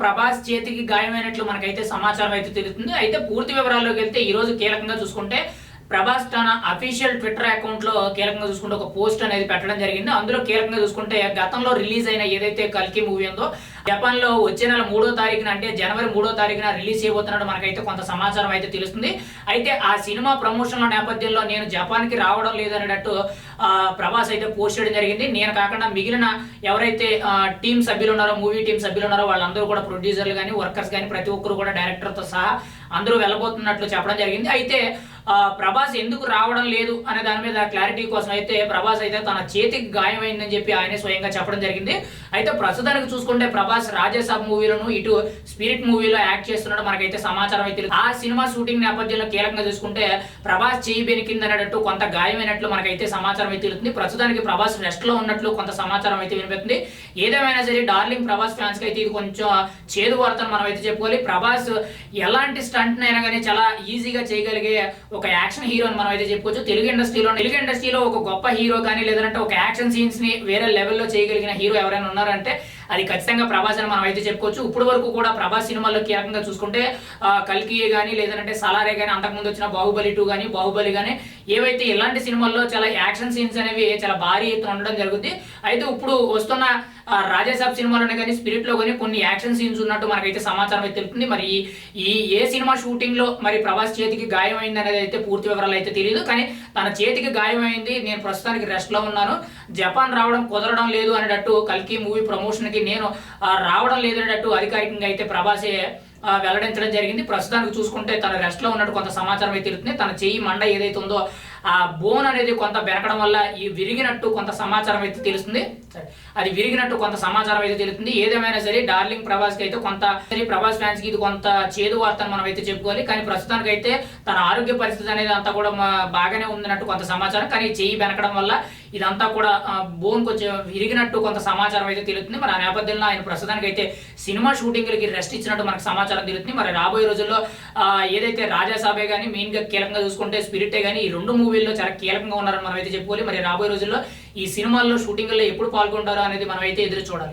ప్రభాస్ చేతికి గాయమైనట్లు మనకైతే సమాచారం అయితే తెలుస్తుంది. అయితే పూర్తి వివరాల్లోకి వెళ్తే ఈ రోజు కీలకంగా చూసుకుంటే ప్రభాస్ తన అఫీషియల్ ట్విట్టర్ అకౌంట్ లో కీలకంగా చూసుకుంటే ఒక పోస్ట్ అనేది పెట్టడం జరిగింది. అందులో కీలకంగా చూసుకుంటే గతంలో రిలీజ్ అయిన ఏదైతే కల్కి మూవీ ఉందో జపాన్ లో వచ్చే నెల 3వ తారీఖున అంటే జనవరి 3వ తారీఖున రిలీజ్ చేయబోతున్నట్టు మనకైతే కొంత సమాచారం అయితే తెలుస్తుంది. అయితే ఆ సినిమా ప్రమోషన్ల నేపథ్యంలో నేను జపాన్ కి రావడం లేదనేటట్టు ప్రభాస్ అయితే పోస్ట్ చేయడం జరిగింది. నేను కాకుండా మిగిలిన ఎవరైతే టీం సభ్యులు ఉన్నారో మూవీ టీం సభ్యులు ఉన్నారో వాళ్ళందరూ కూడా ప్రొడ్యూసర్లు కానీ వర్కర్స్ కానీ ప్రతి ఒక్కరు కూడా డైరెక్టర్తో సహా అందరూ వెళ్ళబోతున్నట్లు చెప్పడం జరిగింది. అయితే ప్రభాస్ ఎందుకు రావడం లేదు అనే దాని మీద క్లారిటీ కోసం అయితే ప్రభాస్ అయితే తన చేతికి గాయమైందని చెప్పి ఆయనే స్వయంగా చెప్పడం జరిగింది. అయితే ప్రస్తుతానికి చూసుకుంటే ప్రభాస్ రాజాసాబ్ మూవీలోను ఇటు స్పిరిట్ మూవీలో యాక్ట్ చేస్తున్నాడు మనకైతే సమాచారం అయితే ఆ సినిమా షూటింగ్ నేపథ్యంలో కీలకంగా చూసుకుంటే ప్రభాస్ చేయి బెనికింది అనేటట్టు కొంత గాయమైనట్లు మనకైతే సమాచారం అయితే తెలుస్తుంది. ప్రస్తుతానికి ప్రభాస్ రెస్ట్ లో ఉన్నట్లు కొంత సమాచారం అయితే వినిపిస్తుంది. ఏదేమైనా సరే డార్లింగ్ ప్రభాస్ ఫ్యాన్స్ కి అయితే ఇది కొంచెం చేదు వార్తను మనం అయితే చెప్పుకోవాలి. ప్రభాస్ ఎలాంటి స్టంట్ అయినా కానీ చాలా ఈజీగా చేయగలిగే ఒక యాక్షన్ హీరో అని మనం అయితే చెప్పుకోవచ్చు. తెలుగు ఇండస్ట్రీలో ఒక గొప్ప హీరో కానీ లేదంటే ఒక యాక్షన్ సీన్స్ ని వేరే లెవెల్లో చేయగలిగిన హీరో ఎవరైనా ఉన్నారంటే అది ఖచ్చితంగా ప్రభాస్ అని మనం అయితే చెప్పుకోవచ్చు. ఇప్పుడు వరకు కూడా ప్రభాస్ సినిమాల్లో కీలకంగా చూసుకుంటే కల్కి కానీ లేదంటే సలారే కానీ అంతకుముందు వచ్చిన బాహుబలి 2 కానీ బాహుబలి కానీ ఏవైతే ఇలాంటి సినిమాల్లో చాలా యాక్షన్ సీన్స్ అనేవి చాలా భారీ ఎత్తున ఉండడం జరుగుతుంది. అయితే ఇప్పుడు వస్తున్న రాజాసాబ్ సినిమాలోనే కానీ స్పిరిట్ లో కానీ కొన్ని యాక్షన్ సీన్స్ ఉన్నట్టు మనకైతే సమాచారం అయితే తెలుస్తుంది. మరి ఈ ఏ సినిమా షూటింగ్ లో మరి ప్రభాస్ చేతికి గాయమైంది అనేది అయితే పూర్తి వివరాలు అయితే తెలియదు. కానీ తన చేతికి గాయమైంది, నేను ప్రస్తుతానికి రెస్ట్ లో ఉన్నాను, జపాన్ రావడం కుదరడం లేదు అనేటట్టు కల్కి మూవీ ప్రమోషన్ కి నేను రావడం లేదు అనేటట్టు అధికారికంగా అయితే ప్రభాసే వెల్లడించడం జరిగింది. ప్రస్తుతానికి చూసుకుంటే తన రెస్ట్ లో ఉన్నట్టు కొంత సమాచారం అయితే తెలుస్తుంది. తన చెయ్యి మండ ఏదైతే ఉందో ఆ బోన్ అనేది కొంత బెరకడం వల్ల ఈ విరిగినట్టు కొంత సమాచారం అయితే తెలుస్తుంది. అది విరిగినట్టు కొంత సమాచారం అయితే తెలుస్తుంది. ఏదేమైనా సరే డార్లింగ్ ప్రభాస్ కి అయితే కొంత ప్రభాస్ ఫ్యాన్స్ కి ఇది కొంత చేదు వార్తను మనం అయితే చెప్పుకోవాలి. కానీ ప్రస్తుతానికి అయితే తన ఆరోగ్య పరిస్థితి అనేది అంతా కూడా బాగానే ఉందన్నట్టు కొంత సమాచారం. కానీ చెయ్యి బెనకడం వల్ల ఇదంతా కూడా బోన్ కొంచెం విరిగినట్టు కొంత సమాచారం అయితే తెలుస్తుంది. మరి ఆ నేపథ్యంలో ఆయన ప్రస్తుతానికి అయితే సినిమా షూటింగ్లకి రెస్ట్ ఇచ్చినట్టు మనకు సమాచారం తెలుస్తుంది. మరి రాబోయే రోజుల్లో ఏదైతే రాజాసాబే కానీ మెయిన్ గా కీలకంగా చూసుకుంటే స్పిరిటే కానీ ఈ రెండు మూవీల్లో చాలా కీలకంగా ఉన్నారని మనం అయితే చెప్పుకోవాలి. మరి రాబోయే రోజుల్లో ఈ సినిమాల్లో షూటింగ్లో ఎప్పుడు పాల్గొంటారో అనేది మనం అయితే ఎదురు చూడాలి.